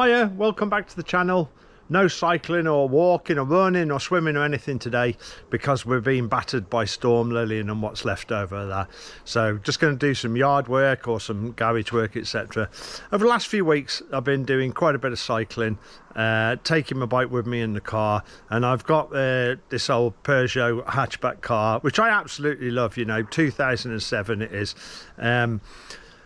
Hiya, welcome back to the channel. No cycling or walking or running or swimming or anything today because we're being battered by Storm Lillian and what's left over of that. So just going to do some yard work or some garage work, etc. Over the last few weeks I've been doing quite a bit of cycling, taking my bike with me in the car, and I've got this old Peugeot hatchback car which I absolutely love, you know, 2007 it is.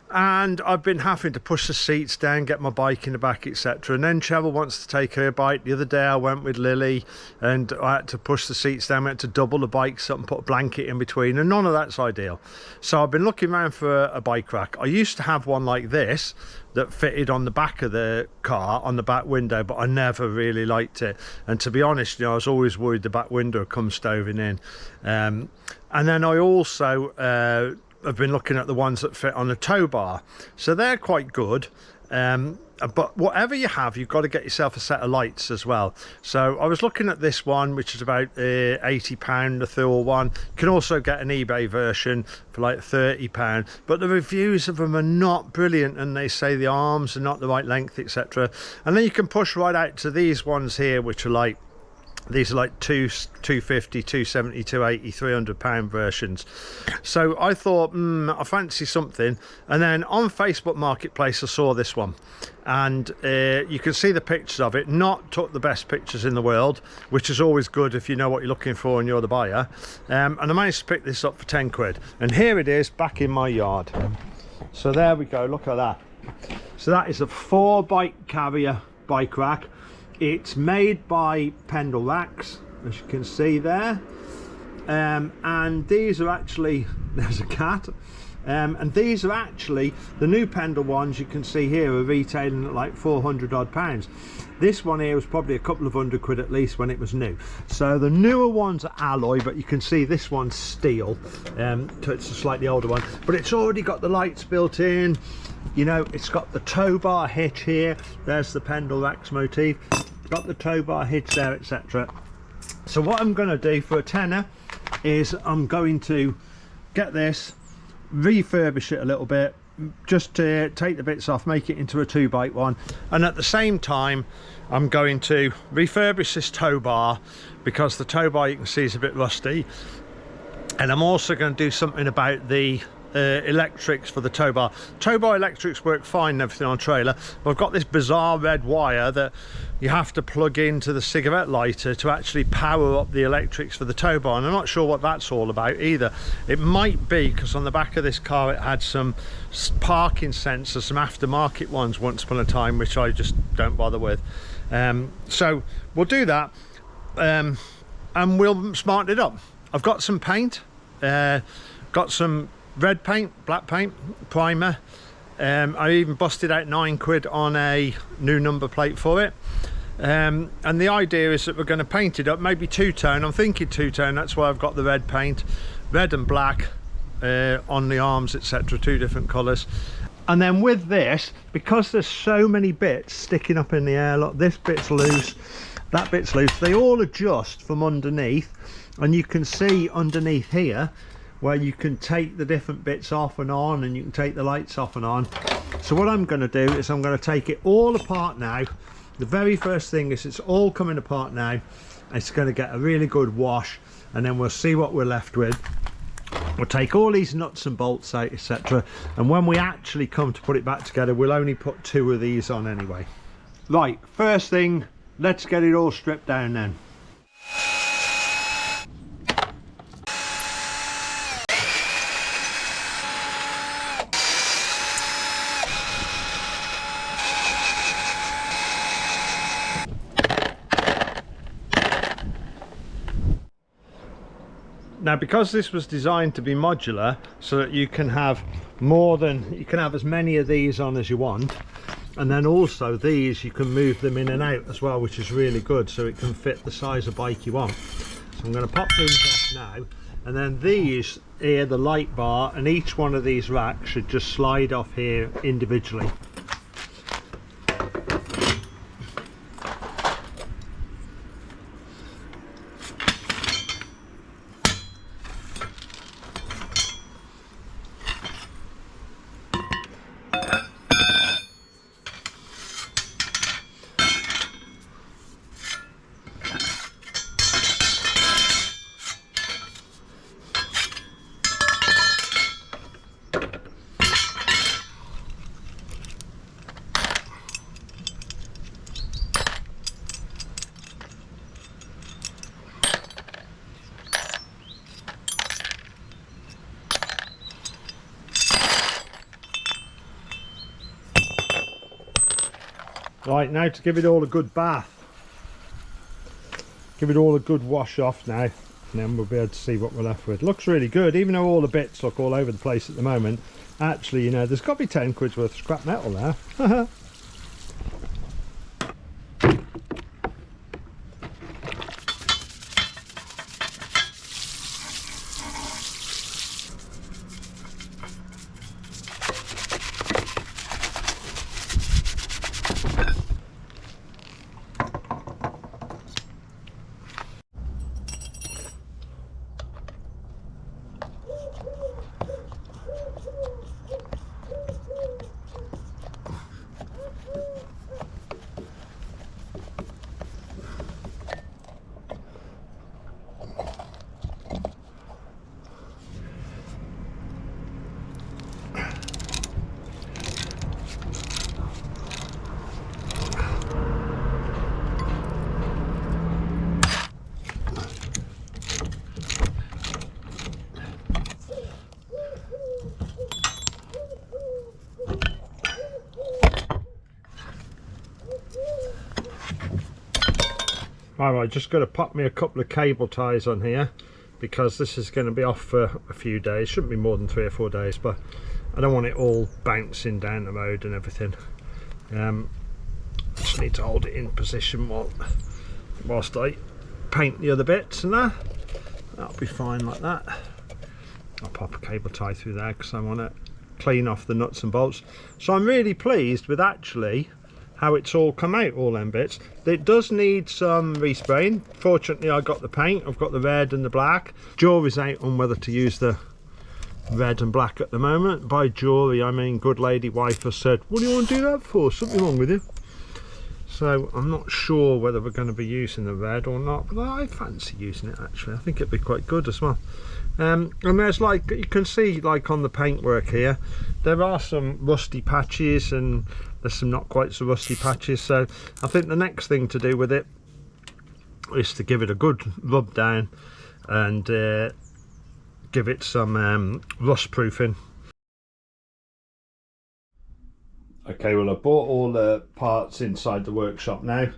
And I've been having to push the seats down, get my bike in the back, etc. And then Cheryl wants to take her bike. The other day I went with Lily and I had to push the seats down. I had to double the bikes up and put a blanket in between, and none of that's ideal. So I've been looking around for a bike rack. I used to have one like this that fitted on the back of the car, on the back window, but I never really liked it. And to be honest, you know, I was always worried the back window would come stoving in. And then I also I've been looking at the ones that fit on a tow bar, so they're quite good, but whatever you have, you've got to get yourself a set of lights as well. So I was looking at this one, which is about £80, the Thor one. You can also get an eBay version for like £30, but the reviews of them are not brilliant, and they say the arms are not the right length, etc. And then you can push right out to these ones here, which are like, these are like 250, 270, 280, £300 versions. So I thought, I fancy something. And then on Facebook Marketplace I saw this one, and you can see the pictures of it. Not took the best pictures in the world, which is always good if you know what you're looking for and you're the buyer. And I managed to pick this up for 10 quid, and here it is back in my yard. So there we go, look at that. So that is a 4 bike carrier bike rack. It's made by Pendle Racks, as you can see there, and these are actually, there's a cat, and these are actually the new Pendle ones. You can see here are retailing at like 400 odd pounds. This one here was probably a couple of £100 at least when it was new. So the newer ones are alloy, but you can see this one's steel, so it's a slightly older one, but it's already got the lights built in. You know, it's got the tow bar hitch here. There's the Pendle Racks motif. Got the tow bar hitch there, etc. So what I'm going to do for a tenner is I'm going to get this, refurbish it a little bit, just to take the bits off, make it into a 2 bike one, and at the same time I'm going to refurbish this tow bar, because the tow bar, you can see, is a bit rusty. And I'm also going to do something about the electrics for the tow bar. Tow bar electrics work fine and everything on a trailer, but I've got this bizarre red wire that you have to plug into the cigarette lighter to actually power up the electrics for the tow bar, and I'm not sure what that's all about either. It might be because on the back of this car it had some parking sensors, some aftermarket ones once upon a time, which I just don't bother with. So we'll do that, and we'll smarten it up. I've got some paint, got some red paint, black paint, primer. I even busted out 9 quid on a new number plate for it. And the idea is that we're going to paint it up, maybe 2-tone. I'm thinking 2-tone, that's why I've got the red paint, red and black on the arms, etc., 2 different colours. And then with this, because there's so many bits sticking up in the air, look, this bit's loose, that bit's loose, they all adjust from underneath, and you can see underneath here where you can take the different bits off and on, and you can take the lights off and on. So what I'm going to do is I'm going to take it all apart now. The very first thing is it's all coming apart now. It's going to get a really good wash, and then we'll see what we're left with. We'll take all these nuts and bolts out, etc., and when we actually come to put it back together, we'll only put 2 of these on anyway. Right, first thing, let's get it all stripped down then. Now, because this was designed to be modular, so that you can have as many of these on as you want, and then also these you can move them in and out as well, which is really good, so it can fit the size of bike you want. So I'm going to pop these off now, and then these here, the light bar, and each one of these racks should just slide off here individually. Right, now to give it all a good bath. Give it all a good wash off now, and then we'll be able to see what we're left with. Looks really good, even though all the bits look all over the place at the moment. Actually, you know, there's got to be 10 quid's worth of scrap metal there. Alright, just got to pop me a couple of cable ties on here, because this is going to be off for a few days. Shouldn't be more than 3 or 4 days, but I don't want it all bouncing down the road and everything. Just need to hold it in position whilst I paint the other bits, and that'll be fine like that. I'll pop a cable tie through there because I want to clean off the nuts and bolts. So I'm really pleased with actually how it's all come out, all them bits. It does need some respraying. Fortunately, I got the paint. I've got the red and the black. Jury's out on whether to use the red and black at the moment. By jury, I mean good lady wife has said, what do you want to do that for? Something wrong with you? So I'm not sure whether we're going to be using the red or not, but I fancy using it actually. I think it'd be quite good as well. And there's, like, you can see, like on the paintwork here, there are some rusty patches and there's some not quite so rusty patches. So I think the next thing to do with it is to give it a good rub down and give it some rust proofing. Okay, well, I bought all the parts inside the workshop now,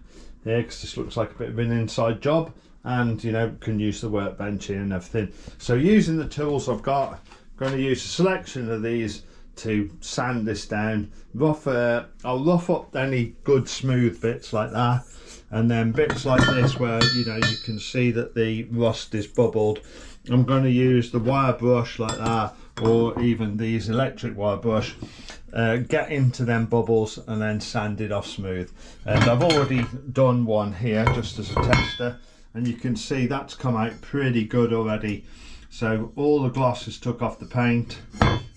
because this looks like a bit of an inside job, and you know, can use the workbench here and everything. So using the tools I've got, I'm going to use a selection of these to sand this down. I'll rough up any good smooth bits like that, and then bits like this where, you know, you can see that the rust is bubbled. I'm going to use the wire brush like that, or even these electric wire brush, get into them bubbles and then sand it off smooth. And I've already done one here just as a tester, and you can see that's come out pretty good already. So all the gloss is took off the paint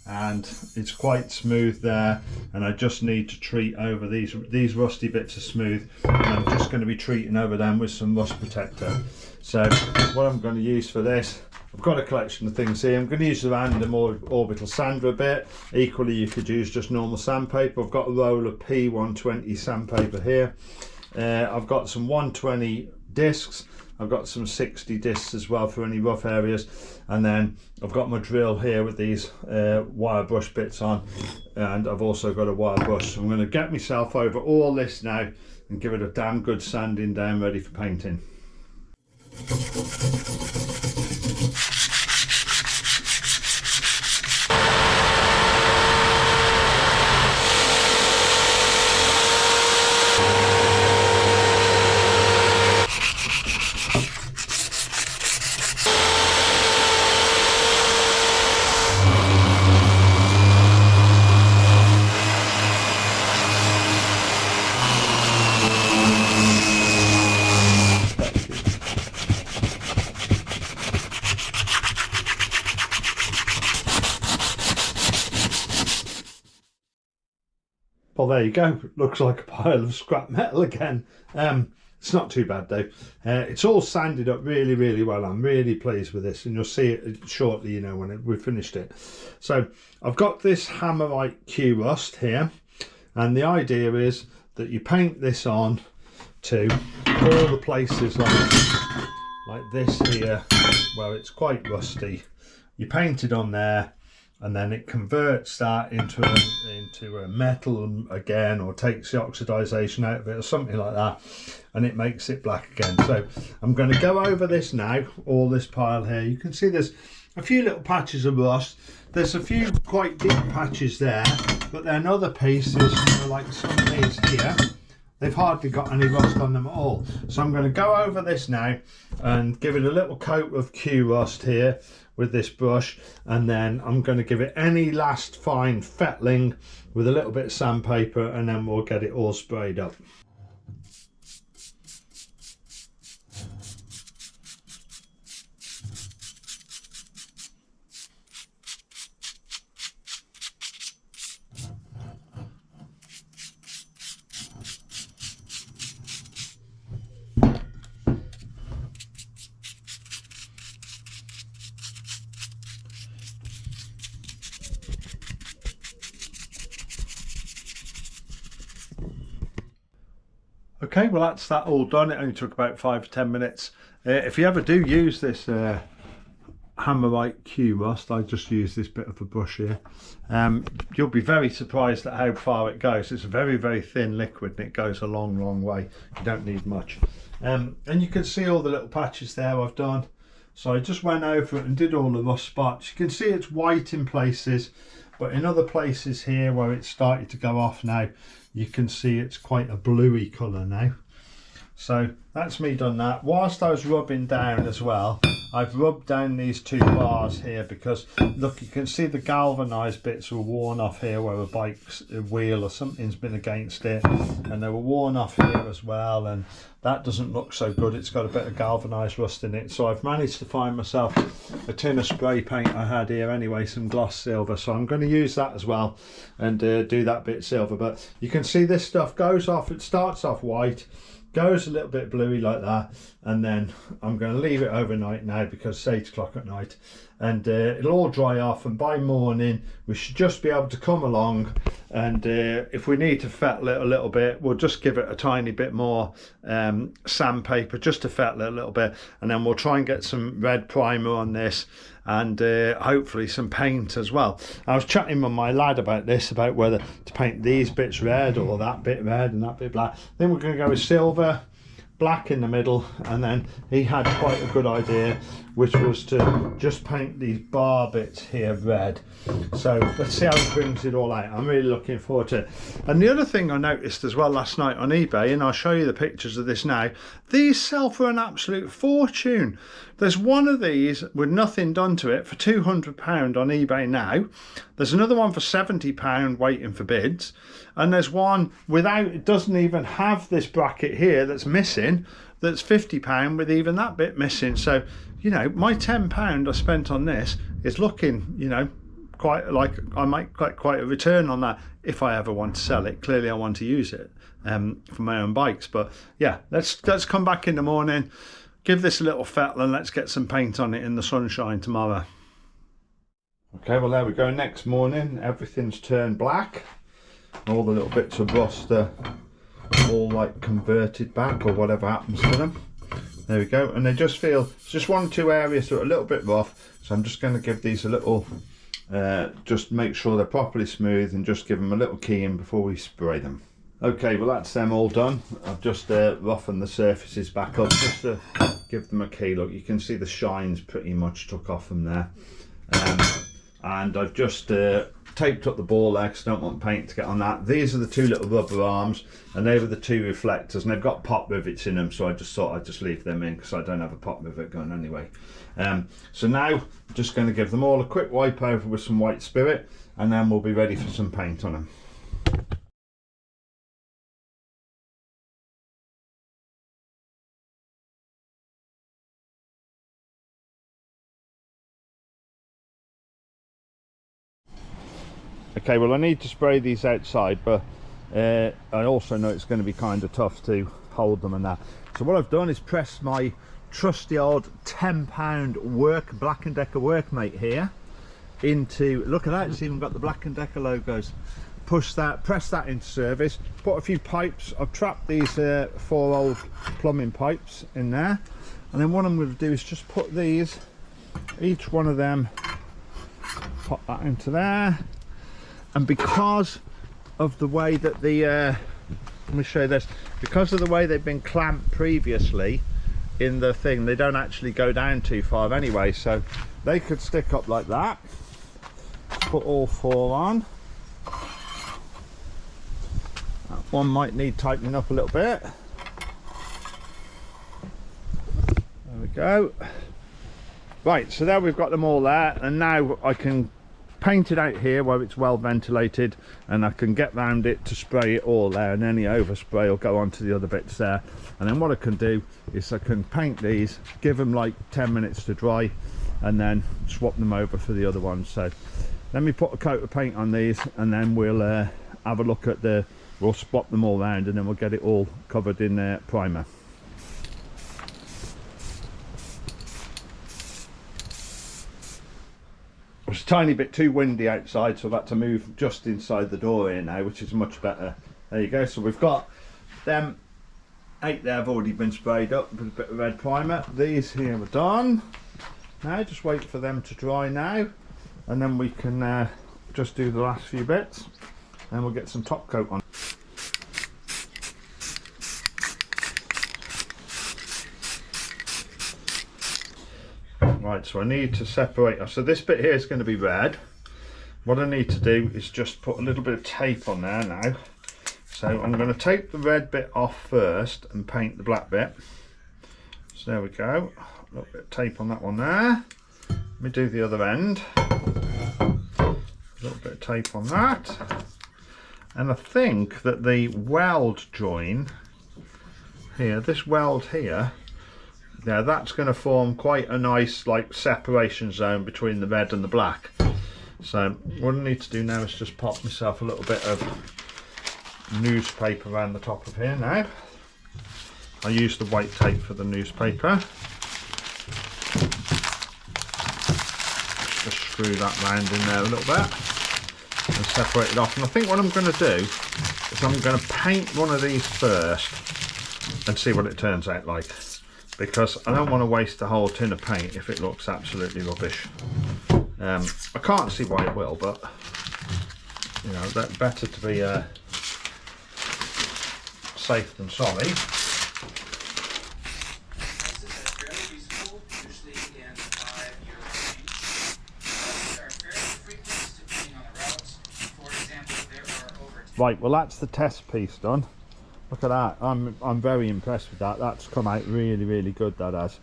and it's quite smooth there, and I just need to treat over these rusty bits of smooth, and I'm just going to be treating over them with some rust protector. So what I'm going to use for this, I've got a collection of things here. I'm going to use the random orbital sander a bit. Equally, you could use just normal sandpaper. I've got a roll of P120 sandpaper here. I've got some 120 discs. I've got some 60 discs as well for any rough areas, and then I've got my drill here with these wire brush bits on, and I've also got a wire brush. So I'm going to get myself over all this now and give it a damn good sanding down, ready for painting. Well, there you go. Looks like a pile of scrap metal again. It's not too bad though. It's all sanded up really, really well. I'm really pleased with this, and you'll see it shortly, you know, when we've finished it. So I've got this Hammerite Q Rust here, and the idea is that you paint this on to all the places like this here where it's quite rusty. You paint it on there, and then it converts that into a metal again, or takes the oxidization out of it or something like that, and it makes it black again. So I'm going to go over this now, all this pile here. You can see there's a few little patches of rust. There's a few quite deep patches there, but then other pieces, you know, like some of these here, they've hardly got any rust on them at all. So I'm going to go over this now and give it a little coat of Q Rust here with this brush, and then I'm going to give it any last fine fettling with a little bit of sandpaper, and then we'll get it all sprayed up. Okay, well that's that all done. It only took about 5 or 10 minutes. If you ever do use this Hammerite Q Rust, I just use this bit of a brush here. You'll be very surprised at how far it goes. It's a very, very thin liquid and it goes a long, long way. You don't need much. And you can see all the little patches there I've done. So I just went over it and did all the rust spots. You can see it's white in places, but in other places here where it's started to go off now, you can see it's quite a bluey colour now. So that's me done that. Whilst I was rubbing down as well, I've rubbed down these 2 bars here because look, you can see the galvanised bits were worn off here where a bike's wheel or something's been against it, and they were worn off here as well, and that doesn't look so good. It's got a bit of galvanised rust in it. So I've managed to find myself a tin of spray paint I had here anyway, some gloss silver, so I'm going to use that as well and do that bit silver. But you can see this stuff goes off, it starts off white, goes a little bit bluey like that, and then I'm going to leave it overnight now because it's 8 o'clock at night, and it'll all dry off, and by morning we should just be able to come along, and if we need to fettle it a little bit, we'll just give it a tiny bit more sandpaper just to fettle it a little bit, and then we'll try and get some red primer on this, and hopefully some paint as well. I was chatting with my lad about this, about whether to paint these bits red or that bit red and that bit black. Then we're going to go with silver, black in the middle, and then he had quite a good idea, which was to just paint these bar bits here red. So let's see how it brings it all out. I'm really looking forward to it. And the other thing I noticed as well last night on eBay, and I'll show you the pictures of this now, these sell for an absolute fortune. There's one of these with nothing done to it for £200 on eBay now. There's another one for £70 waiting for bids, and there's one without, it doesn't even have this bracket here that's missing, that's £50 with even that bit missing. So, you know, my £10 I spent on this is looking, you know, quite like I might get quite a return on that if I ever want to sell it. Clearly I want to use it for my own bikes. But yeah, let's come back in the morning, give this a little fettle, and let's get some paint on it in the sunshine tomorrow. Okay, well there we go. Next morning, everything's turned black. All the little bits of rust are all like converted back, or whatever happens to them. There we go. And they just feel, just 1 or 2 areas that are a little bit rough, so I'm just going to give these a little just make sure they're properly smooth, and just give them a little key in before we spray them. Okay, well that's them all done. I've just roughened the surfaces back up just to give them a key. Look, you can see the shines pretty much took off them there. And I've just taped up the ball there because I don't want paint to get on that. These are the 2 little rubber arms, and they were the 2 reflectors, and they've got pop rivets in them, so I just thought I'd just leave them in because I don't have a pop rivet gun anyway. So now I'm just going to give them all a quick wipe over with some white spirit, and then we'll be ready for some paint on them. Okay, well I need to spray these outside, but I also know it's going to be kind of tough to hold them and that. So what I've done is press my trusty old £10 Black & Decker Workmate here into, look at that, it's even got the Black & Decker logos. Push that, press that into service, put a few pipes. I've trapped these 4 old plumbing pipes in there, and then what I'm going to do is just put these, each one of them pop that into there. And because of the way that the let me show you this, because of the way they've been clamped previously in the thing, they don't actually go down too far anyway, so they could stick up like that. Put all 4 on. That one might need tightening up a little bit. There we go. Right, so there we've got them all there, and now I can paint it out here where it's well ventilated, and I can get round it to spray it all there, and any overspray will go on to the other bits there. And then what I can do is I can paint these, give them like 10 minutes to dry, and then swap them over for the other ones. So let me put a coat of paint on these, and then we'll have a look at we'll swap them all around, and then we'll get it all covered in primer. It's a tiny bit too windy outside, so I've had to move just inside the door here now, which is much better. There you go. So we've got them 8 there have already been sprayed up with a bit of red primer. These here are done. Now just wait for them to dry now, and then we can just do the last few bits, and we'll get some top coat on. Right, so I need to separate. So this bit here is going to be red. What I need to do is just put a little bit of tape on there now. So I'm going to take the red bit off first and paint the black bit. So there we go. A little bit of tape on that one there. Let me do the other end. A little bit of tape on that. And I think that the weld join here, this weld here, yeah, that's going to form quite a nice like separation zone between the red and the black. So what I need to do now is just pop myself a little bit of newspaper around the top of here now. I use the white tape for the newspaper. Just screw that round in there a little bit and separate it off. And I think what I'm going to do is I'm going to paint one of these first and see what it turns out like, because I don't want to waste a whole tin of paint if it looks absolutely rubbish. I can't see why it will, but you know, that's better to be safe than sorry. Right, well that's the test piece done. Look at that. I'm very impressed with that. That's come out really, really good, that has.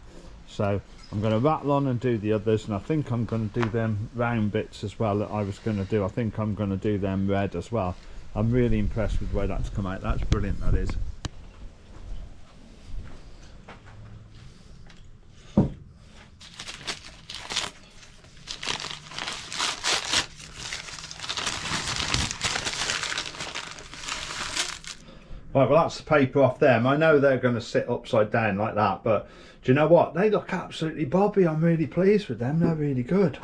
So I'm going to rattle on and do the others, and I think I'm going to do them round bits as well that I was going to do. I think I'm going to do them red as well. I'm really impressed with the way that's come out. That's brilliant, that is. Right, well that's the paper off them. I know they're going to sit upside down like that, but do you know what? They look absolutely bobby. I'm really pleased with them. They're really good.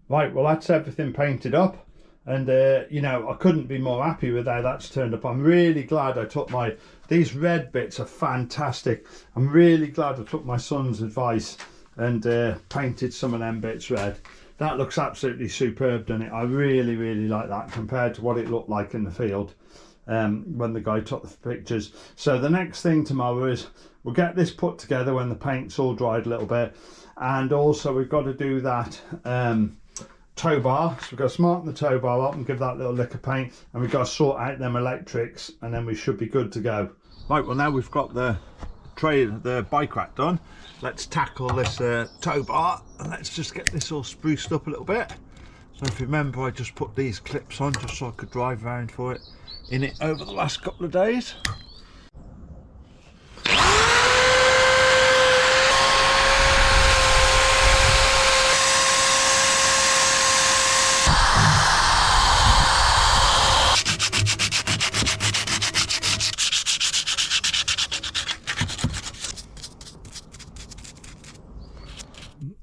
Right, well that's everything painted up, and you know, I couldn't be more happy with how that's turned up. I'm really glad I took these red bits are fantastic. I'm really glad I took my son's advice and painted some of them bits red. That looks absolutely superb, doesn't it? I really, really like that compared to what it looked like in the field when the guy took the pictures. So the next thing tomorrow is we'll get this put together when the paint's all dried a little bit, and also we've got to do that tow bar. So we've got to smarten the tow bar up and give that a little lick of paint, and we've got to sort out them electrics, and then we should be good to go. Right, well now we've got the bike rack done, let's tackle this tow bar, and let's just get this all spruced up a little bit. So if you remember, I just put these clips on just so I could drive around in it over the last couple of days.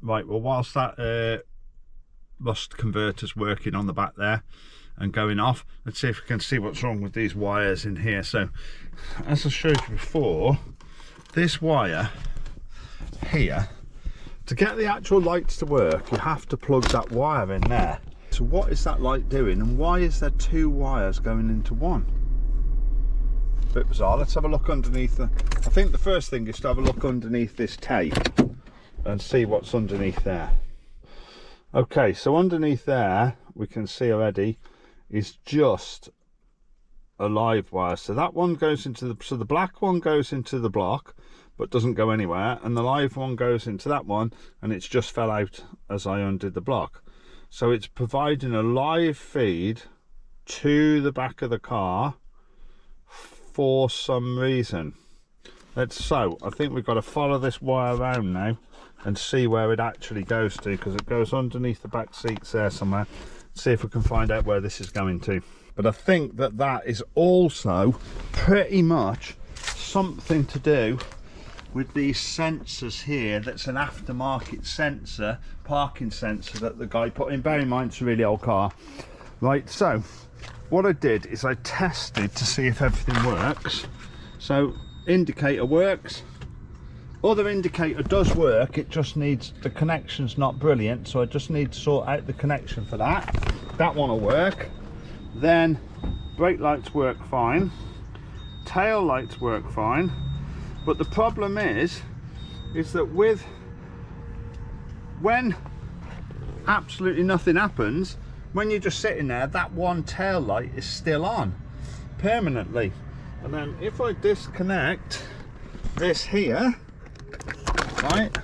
Right, well, whilst that rust converter's working on the back there and going off, let's see if we can see what's wrong with these wires in here. So as I showed you before, this wire here, to get the actual lights to work, you have to plug that wire in there. So what is that light doing, and why is there two wires going into one? Bit bizarre. Let's have a look underneath I think the first thing is to have a look underneath this tape and see what's underneath there. Okay, so underneath there we can see already is just a live wire. So that one goes into the black one goes into the block but doesn't go anywhere, and the live one goes into that one, and it's just fell out as I undid the block. So it's providing a live feed to the back of the car for some reason. So I think we've got to follow this wire around now and see where it actually goes to, because it goes underneath the back seats there somewhere. See if we can find out where this is going to. But I think that that is also pretty much something to do with these sensors here. That's an aftermarket sensor, parking sensor that the guy put in. Bear in mind it's a really old car. Right, so what I did is I tested to see if everything works. So indicator works, other indicator does work, it just needs, the connection's not brilliant, so I just need to sort out the connection for that. That one will work. Then brake lights work fine, tail lights work fine, but the problem is that when absolutely nothing happens, when you're just sitting there, that one tail light is still on permanently. And then if I disconnect this here, right,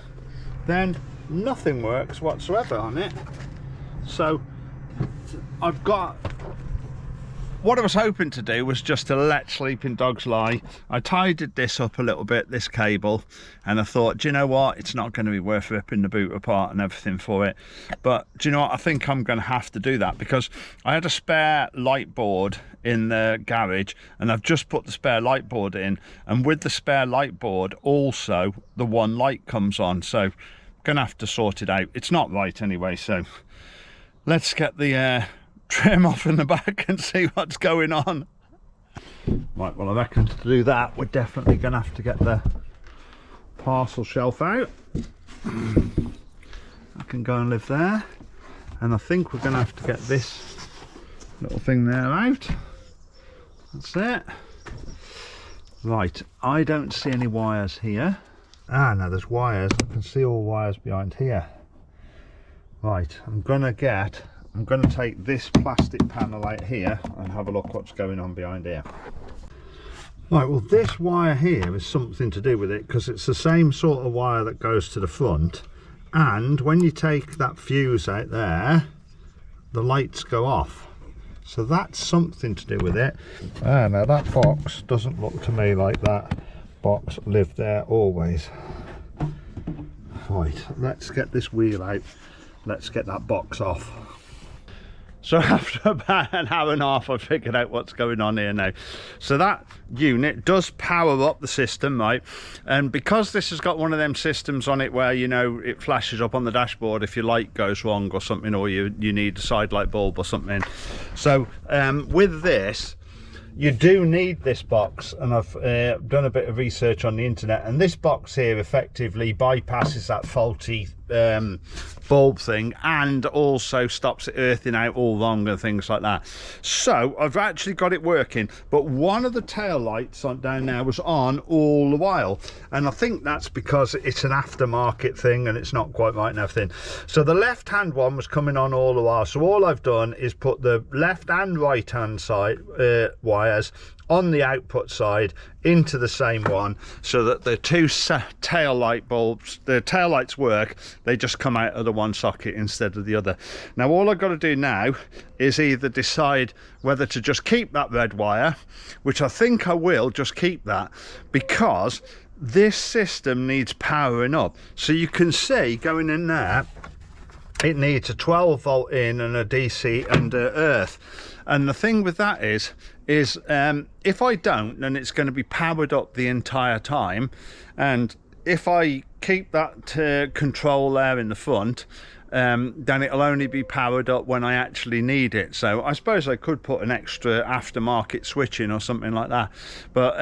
then nothing works whatsoever on it. So I've got, what I was hoping to do was just to let sleeping dogs lie. I tidied this up a little bit, this cable, and I thought, do you know what, it's not going to be worth ripping the boot apart and everything for it. But do you know what, I think I'm going to have to do that, because I had a spare light board in the garage and I've just put the spare light board in, and with the spare light board also the one light comes on, so I'm gonna have to sort it out. It's not right anyway, so let's get the trim off in the back and see what's going on. Right, well, I reckon to do that we're definitely gonna have to get the parcel shelf out. I can go and live there, and I think we're gonna have to get this little thing there out. That's it. Right, I don't see any wires here. Ah, now there's wires. I can see all wires behind here. Right, I'm gonna take this plastic panel out here and have a look what's going on behind here. Right, well, this wire here is something to do with it, because it's the same sort of wire that goes to the front, and when you take that fuse out there, the lights go off. So that's something to do with it. Ah, now that box doesn't look to me like that box lived there always. Right, let's get this wheel out. Let's get that box off. So after about an hour and a half, I figured out what's going on here now. So that unit does power up the system, right? And because this has got one of them systems on it where, you know, it flashes up on the dashboard if your light goes wrong or something, or you need a side light bulb or something. So with this, you do need this box, and I've done a bit of research on the internet, and this box here effectively bypasses that faulty bulb thing, and also stops it earthing out all wrong and things like that. So I've actually got it working, but one of the tail lights on down there was on all the while, and I think that's because it's an aftermarket thing and it's not quite right and everything. So the left hand one was coming on all the while, so all I've done is put the left and right hand side wires on the output side into the same one, so that the two tail light bulbs, the tail lights work, they just come out of the one socket instead of the other. Now all I've got to do now is either decide whether to just keep that red wire, which I think I will just keep that, because this system needs powering up. So you can see going in there, it needs a 12 volt in and a DC under earth. And the thing with that is if I don't, then it's going to be powered up the entire time, and if I keep that control there in the front, then it'll only be powered up when I actually need it. So I suppose I could put an extra aftermarket switch in or something like that, but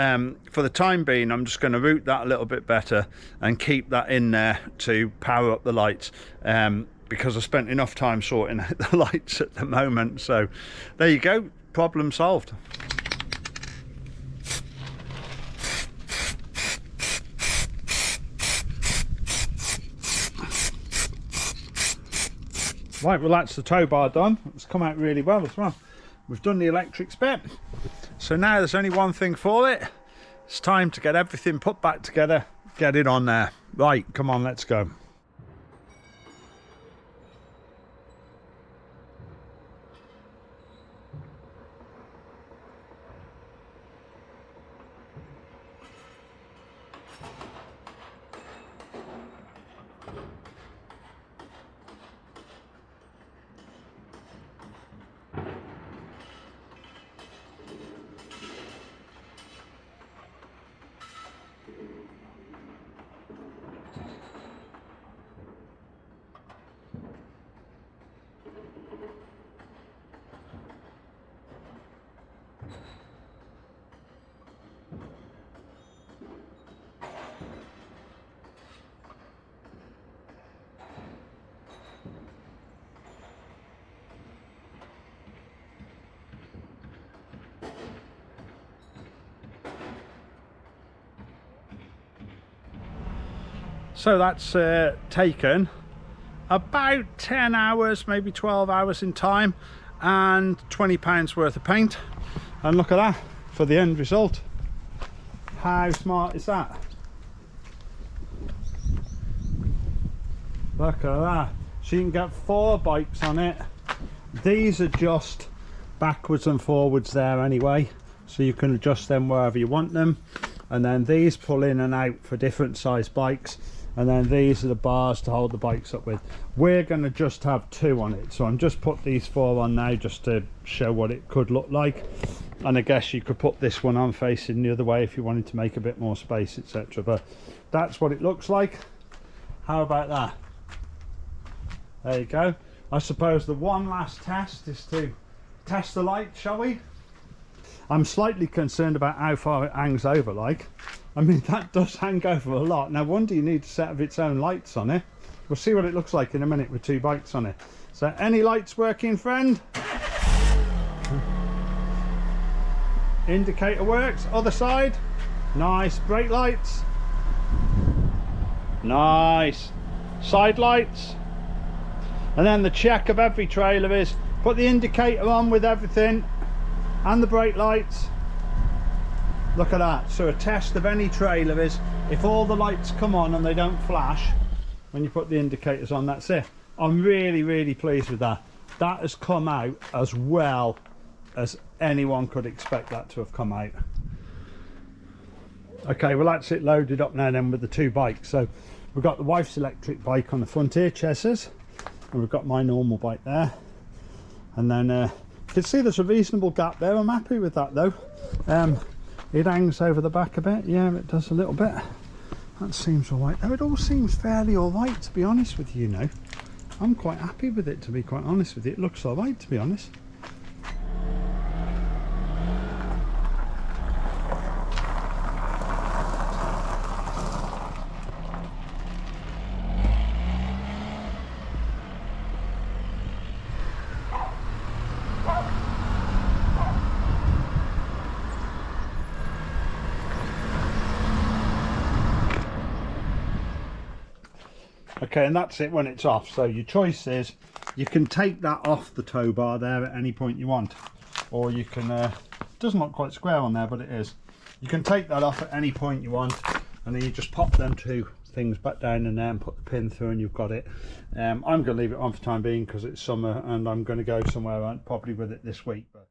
for the time being I'm just going to route that a little bit better and keep that in there to power up the lights, because I spent enough time sorting out the lights at the moment. So there you go, problem solved. Right, well that's the tow bar done. It's come out really well as well. We've done the electrics bit, so now there's only one thing for it. It's time to get everything put back together, get it on there. Right, come on, let's go. So that's taken about 10 hours, maybe 12 hours in time, and £20 worth of paint. And look at that for the end result. How smart is that? Look at that. So you can get 4 bikes on it. These adjust backwards and forwards there anyway, so you can adjust them wherever you want them. And then these pull in and out for different size bikes. And then these are the bars to hold the bikes up with. We're going to just have 2 on it, so I'm just put these 4 on now just to show what it could look like. And I guess you could put this one on facing the other way if you wanted to make a bit more space, etc. But that's what it looks like. How about that? There you go. I suppose the one last test is to test the light, shall we? I'm slightly concerned about how far it hangs over, like. I mean, that does hang over a lot. No wonder you need a set of its own lights on it. We'll see what it looks like in a minute with 2 bikes on it. So, any lights working, friend? Indicator works. Other side. Nice. Brake lights. Nice. Side lights. And then the check of every trailer is put the indicator on with everything and the brake lights. Look at that. So a test of any trailer is if all the lights come on and they don't flash when you put the indicators on, that's it. I'm really pleased with that. That has come out as well as anyone could expect that to have come out. Okay, well that's it loaded up now then with the 2 bikes. So we've got the wife's electric bike on the front here, Ches's, and we've got my normal bike there. And then you can see there's a reasonable gap there. I'm happy with that though. It hangs over the back a bit. Yeah, it does a little bit. That seems all right. Though it all seems fairly all right, to be honest with you now. I'm quite happy with it, to be quite honest with you. It looks all right, to be honest. Okay, and that's it when it's off. So your choice is you can take that off the tow bar there at any point you want, or you can it doesn't look quite square on there, but it is. You can take that off at any point you want, and then you just pop them 2 things back down in there and put the pin through and you've got it. I'm going to leave it on for the time being because it's summer and I'm going to go somewhere probably with it this week. But